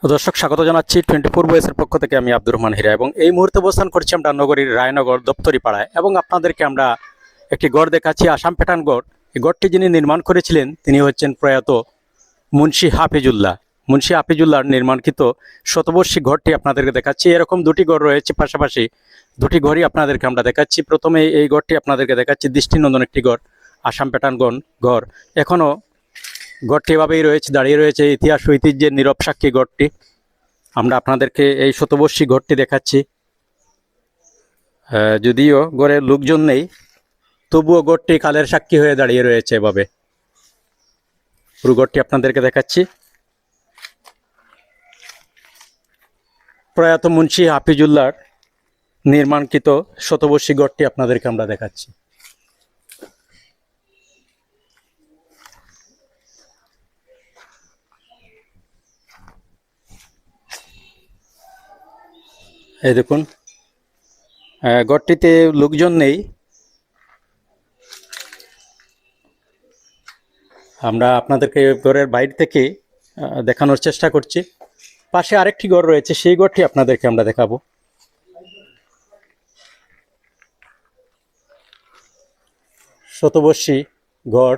দর্শক স্বাগত জানাচ্ছি 24 বয়েসের পক্ষ থেকে। আমি আব্দুর রহমান হীরা এবং এই মুহূর্তে অবস্থান করছি আমরা নগরীর রায়নগর দপ্তরি পাড়ায় এবং আপনাদেরকে আমরা একটি গড় দেখাচ্ছি, আসাম প্যাটার্ন গড়। এই গড়টি যিনি নির্মাণ করেছিলেন তিনি হচ্ছেন প্রয়াত মুন্সি হাফিজুল্লাহ। মুন্সি হাফিজুল্লাহর নির্মাণকৃত শতবর্ষী ঘরটি আপনাদেরকে দেখাচ্ছি। এরকম দুটি ঘর রয়েছে পাশাপাশি, দুটি ঘরই আপনাদেরকে আমরা দেখাচ্ছি। প্রথমে এই ঘরটি আপনাদেরকে দেখাচ্ছি, দৃষ্টিনন্দন একটি ঘর, আসাম প্যাটার্ন ঘর। এখনও গড়টি এভাবেই রয়েছে, দাঁড়িয়ে রয়েছে। ইতিহাস ঐতিহ্যের নীরব সাক্ষী গড়টি। আমরা আপনাদেরকে এই শতবর্ষী ঘরটি দেখাচ্ছি। যদিও গড়ের লোকজন নেই, তবুও গড়টি কালের সাক্ষী হয়ে দাঁড়িয়ে রয়েছে এভাবে। পুরো গড়টি আপনাদেরকে দেখাচ্ছি। প্রয়াত মুন্সি হাফিজুল্লাহর নির্মাণকৃত শতবর্ষী গড়টি আপনাদেরকে আমরা দেখাচ্ছি। এই দেখুন, গড়টিতে লোকজন নেই। আমরা আপনাদেরকে ঘরের বাইরে থেকে দেখানোর চেষ্টা করছি। পাশে আরেকটি ঘর রয়েছে, সেই ঘরটি আপনাদেরকে আমরা দেখাবো। শতবর্ষী ঘর,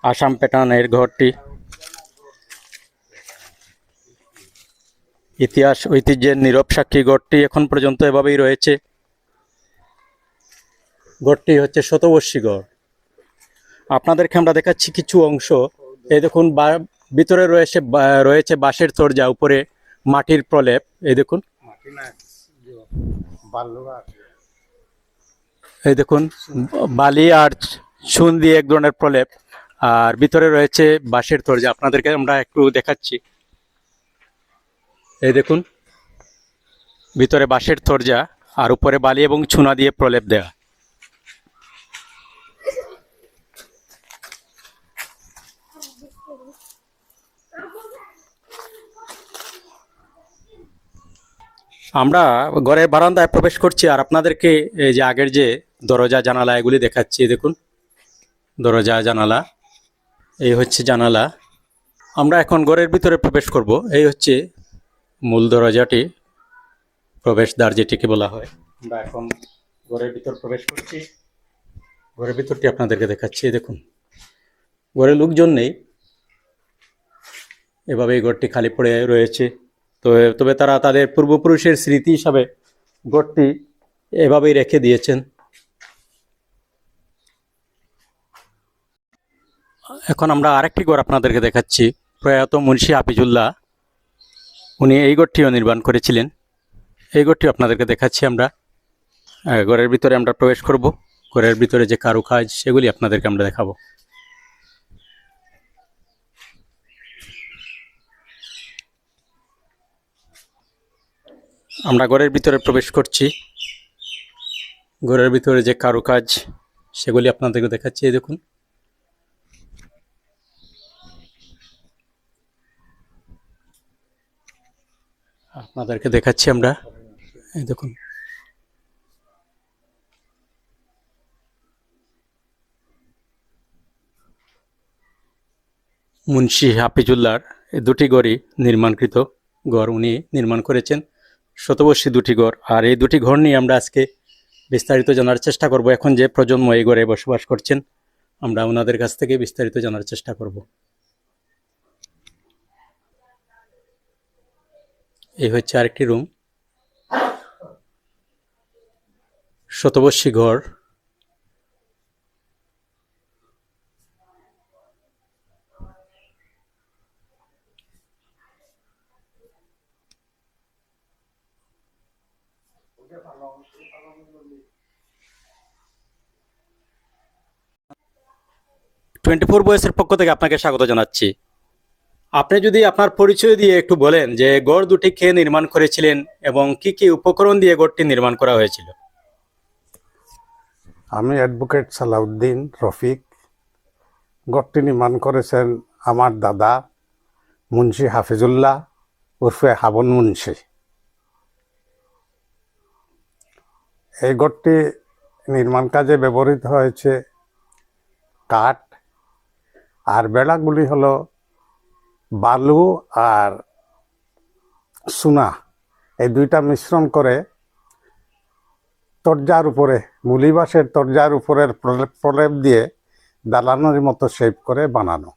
আসাম প্যাটার্নের ঘরটি। ইতিহাস ঐতিহ্যের নীরব সাক্ষী গড়টি এখন পর্যন্ত এভাবেই রয়েছে। গড়টি হচ্ছে শতবর্ষী গড়। আপনাদেরকে আমরা দেখাচ্ছি কিছু অংশ। এই দেখুন, ভিতরে রয়েছে বাঁশের তরজা, উপরে মাটির প্রলেপ। এই দেখুন, এই দেখুন বালি আর চুন দিয়ে এক ধরনের প্রলেপ, আর ভিতরে রয়েছে বাঁশের তরজা। আপনাদেরকে আমরা একটু দেখাচ্ছি। এই দেখুন, ভিতরে বাঁশের তরজা আর উপরে বালি এবং চুনা দিয়ে প্রলেপ দেওয়া। আমরা ঘরের বারান্দায় প্রবেশ করছি আর আপনাদেরকে এই যে আগের যে দরজা জানালা এগুলি দেখাচ্ছি। দেখুন, দরজা জানালা, এই হচ্ছে জানালা। আমরা এখন ঘরের ভিতরে প্রবেশ করব। এই হচ্ছে মূল দরজাটি, প্রবেশদ্বার যেটিকে বলা হয়। আমরা এখন ঘরের ভিতর প্রবেশ করছি। ঘরের ভিতরটি আপনাদেরকে দেখাচ্ছি। দেখুন, ঘরে লোকজন নেই, এভাবে এই ঘরটি খালি পড়ে রয়েছে। তবে তারা তাদের পূর্বপুরুষের স্মৃতি হিসাবে ঘরটি এভাবেই রেখে দিয়েছেন। এখন আমরা আরেকটি ঘর আপনাদেরকে দেখাচ্ছি। প্রয়াত মুন্সি হাফিজুল্লাহ, উনি এই ঘরটিও নির্মাণ করেছিলেন। এই ঘরটিও আপনাদেরকে দেখাচ্ছি আমরা। ঘরের ভিতরে আমরা প্রবেশ করব। ঘরের ভিতরে যে কারুকাজ সেগুলি আপনাদেরকে আমরা দেখাবো। আমরা ঘরের ভিতরে প্রবেশ করছি। ঘরের ভিতরে যে কারুকাজ সেগুলি আপনাদেরকে দেখাচ্ছি। এই দেখুন, আপনাদেরকে দেখাচ্ছি আমরা। এই দেখুন, মুন্সি হাফিজুল্লাহর এই দুটি ঘরই নির্মাণকৃত ঘর। উনি নির্মাণ করেছেন শতবর্ষী দুটি ঘর। আর এই দুটি ঘর নিয়ে আমরা আজকে বিস্তারিত জানার চেষ্টা করব। এখন যে প্রজন্ম এই ঘরে বসবাস করছেন, আমরা ওনাদের কাছ থেকে বিস্তারিত জানার চেষ্টা করব। এই হচ্ছে আরেকটি রুম, শতবর্ষী ঘর। টোয়েন্টি ফোর বয়েসের পক্ষ থেকে আপনাকে স্বাগত জানাচ্ছি। আপনি যদি আপনার পরিচয় দিয়ে একটু বলেন যে গড় দুটি কে নির্মাণ করেছিলেন এবং কি কি উপকরণ দিয়ে গড়টি নির্মাণ করা হয়েছিল। আমি অ্যাডভোকেট সালাউদ্দিন রফিক। গড়টি নির্মাণ করেছেন আমার দাদা মুন্সি হাফিজুল্লাহ উর্ফে হাবন মুন্সি। এই গড়টি নির্মাণ কাজে ব্যবহৃত হয়েছে কাঠ, আর বেড়াগুলি হলো বালু আর চুনা, এই দুইটা মিশ্রণ করে তরজার উপরে, মুলি বাঁশের তরজার উপরের প্রলেপ দিয়ে দালানের মতো শেপ করে বানানো।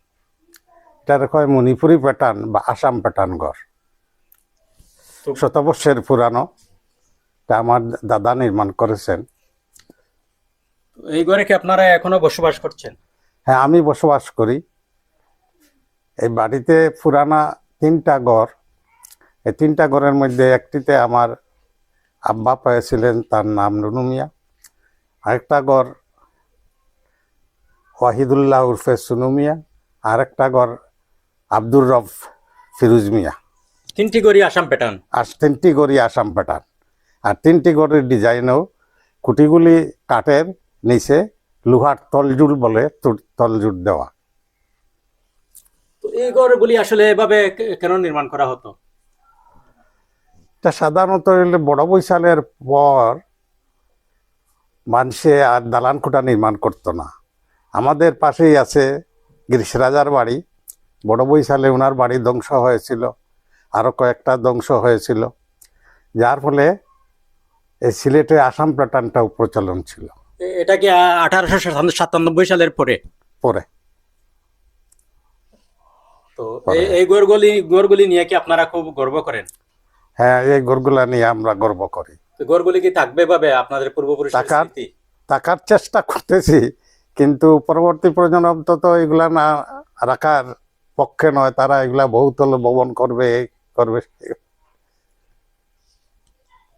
এটার কয় মণিপুরি প্যাটার্ন বা আসাম প্যাটার্ন ঘর। শতবর্ষের পুরানো, তা আমার দাদা নির্মাণ করেছেন। এই ঘরে কি আপনারা এখনো বসবাস করছেন? হ্যাঁ, আমি বসবাস করি। এই বাড়িতে পুরানা 3টা ঘর। এই 3টা ঘরের মধ্যে একটিতে আমার আব্বা পেয়েছিলেন, তার নাম নুনু মিয়া। আরেকটা ঘর ওয়াহিদুল্লাহ উর্ফে সুনু মিয়া, আরেকটা ঘর আব্দুর রব ফিরোজ মিয়া। 3টি ঘরই আসাম প্যাটার্ন। আর 3টি ঘরই আসাম প্যাটার্ন। আর 3টি ঘরের ডিজাইনও কুটিগুলি কাঠের, নিচে লোহার তলজুল বলে তলজুল দেওয়া। তো এই ঘরগুলি আসলে এভাবে কেন নির্মাণ করা হতো? এটা সাধারণত হইলে বড় বৈশালের পর মানুষে আর দালান কোঠা নির্মাণ করতো না। আমাদের পাশেই আছে গিরিশ রাজার বাড়ি। বড় বৈশালে ওনার বাড়ি ধ্বংস হয়েছিল, আরও কয়েকটা ধ্বংস হয়েছিল, যার ফলে এই সিলেটে আসাম প্যাটার্নটাও প্রচলন ছিল। এটা কি 1897 সালের পরে? পরে তো এই ঘরগুলি নিয়ে কি আপনারা খুব গর্ব করেন? হ্যাঁ, এই ঘরগুলা নিয়ে আমরা গর্ব করি। তো ঘরগুলি কি থাকবে ভাবে আপনাদের পূর্বপুরুষের টাকার- স্মৃতি? থাকার চেষ্টা করতেছি, কিন্তু পরবর্তী প্রজন্ম তো এগুলা না রাখার পক্ষে নয়। তারা এগুলা বহুতল ভবন করবে, এই করবে।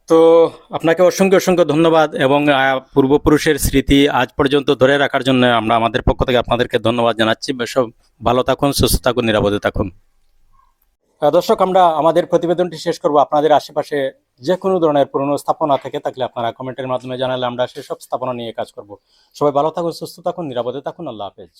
তো আপনাকে অসংখ্য অসংখ্য ধন্যবাদ, এবং পূর্বপুরুষের স্মৃতি আজ পর্যন্ত ধরে রাখার জন্য আমরা আমাদের পক্ষ থেকে আপনাদেরকে ধন্যবাদ জানাচ্ছি। সব ভালো থাকুন, সুস্থ থাকুন, নিরাপদে থাকুন। দর্শক, আমরা আমাদের প্রতিবেদনটি শেষ করব। আপনাদের আশেপাশে যে কোনো ধরনের পুরনো স্থাপনা থেকে থাকলে আপনারা কমেন্টের মাধ্যমে জানালে আমরা সেসব স্থাপনা নিয়ে কাজ করব। সবাই ভালো থাকুন, সুস্থ থাকুন, নিরাপদে থাকুন। আল্লাহ হাফেজ।